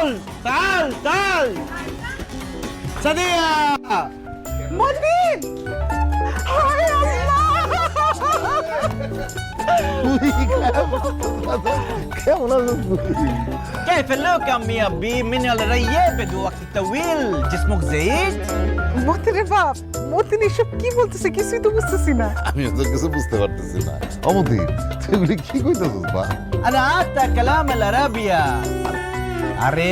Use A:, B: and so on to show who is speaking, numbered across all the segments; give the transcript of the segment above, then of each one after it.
A: চল চল চল সাদিয়া
B: মতিন হায়
C: কেমন আছিস?
A: كيف اللوك عمي ابي من الرياب بده وقت طويل جسمك زايد
B: মতিন রে বাপ মতিন এসব কি বলতেছে কিছুই তো বুঝতেছি না।
C: আমিও তো কিছু বুঝতে পারতেছি না। অমতি তুই এগুলি কি কইতেছিস বা?
A: انا عارف كلام العربية আরে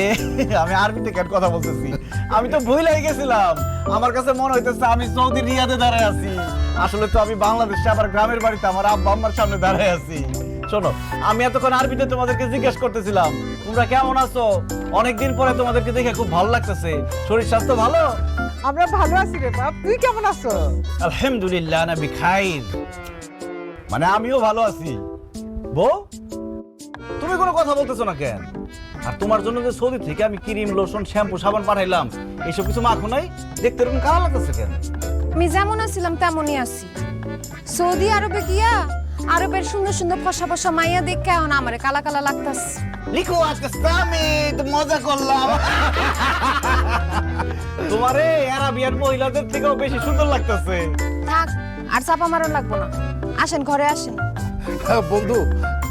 A: আমি আরবিতে কেন কথা বলতেছি, আমি তো ভুলেই গেছিলাম। আমার কাছে মনে হইতেছে আমি সৌদি রিয়াদে দাঁড়ায় আছি, আসলে তো আমি বাংলাদেশে আবার গ্রামের বাড়িতে আমার আব্বা আম্মার সামনে দাঁড়ায় আছি। শোনো, আমি এতক্ষণ আরবিতে তোমাদেরকে জিজ্ঞেস করতেছিলাম তোমরা কেমন আছো, অনেকদিন পরে তোমাদেরকে দেখে খুব ভালো লাগতেছে, শরীর স্বাস্থ্য ভালো?
B: আমরা ভালো আছি রে বাপ, তুই কেমন আছো?
A: আলহামদুলিল্লাহ না বিখাইর, মানে আমিও ভালো আছি। বউ তুমি কোনো কথা বলতেছো না কেন? আর তোমার জন্য যে সৌদি থেকে আমি ক্রিম লোশন শ্যাম্পু সাবান পাঠাইলাম, এইসব কিছু মাখো নাই, দেখতে এরকম খারাপ লাগতেছে কেন?
D: আমি যেমন আছিলাম তেমনই আছি। সৌদি আরবে গিয়া আরবের সুন্দর সুন্দর ফসা ফসা মাইয়া দেখে এখন আমারে কালা কালা লাগতাছে।
A: লিখো আজকে আমি তো মজা করলাম। তোমারে আরবিয়ান মহিলাদের থেকেও বেশি সুন্দর লাগতেছে।
D: থাক আর চাপা মারণ লাগবো না, আসেন ঘরে আসেন।
C: বন্ধু,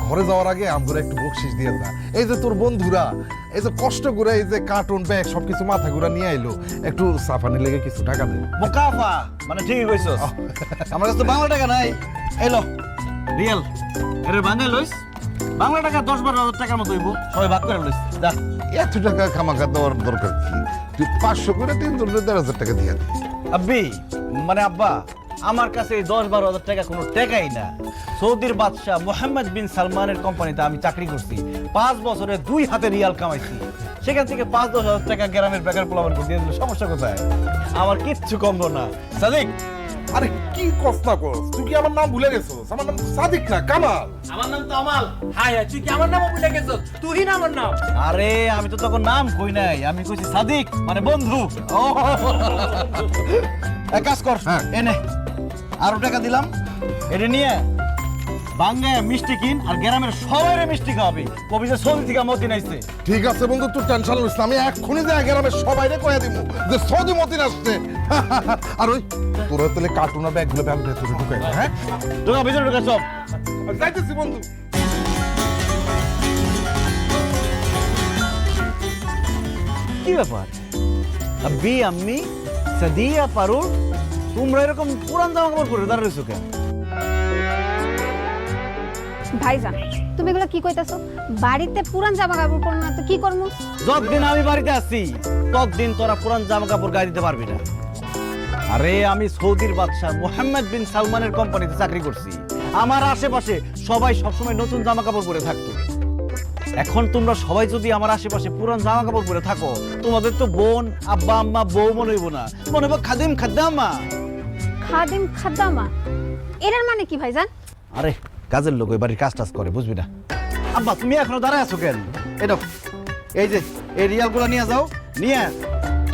C: ঘরে যাওয়ার আগে আমরা একটু বকশিস দিয়ে যা। এই যে তোর বন্ধুরা এই যে কষ্ট করে এই যে কার্টুন ব্যাগ সবকিছু মাথা ঘুরা নিয়ে আইলো, একটু সাফানি লেগে কিছু টাকা দে।
A: মুকাফা মানে ঠিকই কইছস, আমার কাছে তো বাংলা টাকা নাই। এলো রিয়েল এর বাংলা লইস, বাংলা টাকা 10-12 টাকার মতো হইব, সবাই ভাগ করে লইস। যা
C: এত টাকা খামাখা দেওয়ার দরকার কি? তুই 500 করে 3,000 টাকা দিয়ে দে।
A: আব্বি মানে আব্বা, আমার কাছে এই 10-12 হাজার টাকা কোনো টাকাই না। সৌদির বাদশাহ মোহাম্মদ বিন সালমানের কোম্পানিতে আমি চাকরি করছি, 5 বছরে 2 হাতে রিয়াল কামাইছি, সেখান থেকে 5-10 হাজার টাকা গ্রামের বেকার পোলাপানকে দিয়ে দিলে সমস্যা কোথায়? আমার কিচ্ছু কমবো না। সাদিক,
E: আরে কি কষ্ট কর, তুই কি আমার নাম ভুলে গেছিস? আমার নাম সাদিক না, কামাল।
F: আমার নাম তো আমাল। হাই হাই, তুই কি আমার নামও ভুলে গেছিস? তুই না আমার নাম।
A: আরে আমি তো তখন নাম কই নাই, আমি কইছি সাদিক মানে বন্ধু। ও এক কাজ কর, এনে আরো টাকা দিলাম, এটা নিয়ে বাঙ্গায় মিষ্টি কিন আর গ্রামের সবাই মিষ্টি খাওয়াবি, কবি যে সৌদি থেকে মতি নাইছে।
C: ঠিক আছে বন্ধু, তুই টেনশন নিস না, আমি এক্ষুনি যাই গ্রামের সবাইরে কইয়া দিব যে সৌদি মতিন আসছে। আর ওই তোরা তাহলে কার্টুন আর ব্যাগগুলো আমি ভেতরে ঢুকাই দাও, হ্যাঁ?
A: ঢোকা ভিতরে ঢোকা সব।
E: যাইতেছি বন্ধু।
A: কি ব্যাপার আব্বি আম্মি সাদিয়া পারুল, তোমরা এরকম পুরান জামা কাপড় পরে দাঁড়িয়ে রয়েছো কেন?
D: ভাইজান তুমি এগুলো কি কইতাছো? বাড়িতে পুরান জামা কাপড় পরো না তো কি করমু?
A: যতদিন আমি বাড়িতে আছি ততদিন তোরা পুরান জামা কাপড় গায়ে দিতে পারবি না। আরে আমি সৌদির বাদশাহ মোহাম্মদ বিন সালমানের কোম্পানিতে চাকরি করছি, আমার আশেপাশে সবাই সবসময় নতুন জামা কাপড় পরে থাকতো। এখন তোমরা সবাই যদি আমার আশেপাশে পুরান জামা কাপড় পরে থাকো, তোমাদের তো বোন আব্বা আম্মা বউ মনে হইব না, মনে হইব খাদিম খাদ্দামা।
D: খাদিম খাদ্দামা এটার মানে কি ভাইজান?
A: আরে কাজের লোক ওই বাড়ির কাজ টাজ করে, বুঝবি না। আব্বা তুমি এখনো দাঁড়ায় আছো কেন? এটা এই যে এই রিয়ালগুলো নিয়ে যাও, নিয়ে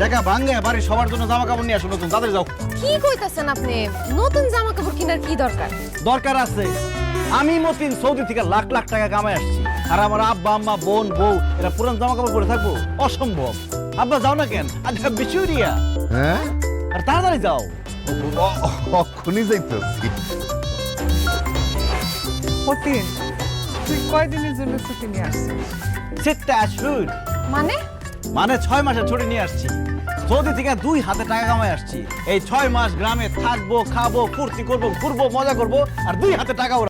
A: টাকা ভাঙে বাড়ির সবার জন্য জামা কাপড় নিয়ে আসো নতুন, তাড়াতাড়ি যাও।
D: কি কইতাছেন আপনি? নতুন জামা কাপড় কেনার কি দরকার?
A: দরকার আছে, আমি মতিন সৌদি থেকে লাখ লাখ টাকা কামাই আসছি, আর আমার আব্বা আম্মা বোন বউ এরা পুরান জামা কাপড় পরে থাকবো? অসম্ভব। আব্বা যাও না কেন, আচ্ছা বিচুরিয়া,
C: হ্যাঁ,
A: আর তাড়াতাড়ি যাও।
C: অক্ষুনি যাইতেছি।
B: মতিন তুই কয়দিনের জন্য ছুটি নিয়ে আসছিস?
A: সেটা আসুন
D: মানে
A: মানে 6 মাসের ছুটি নিয়ে আসছি, সৌদি থেকে 2 হাতে টাকা কামাই আসছি। এই 6 মাস গ্রামে থাকবো, খাবো, ফুর্তি করবো, ঘুরবো, মজা করবো, আর 2 হাতে টাকা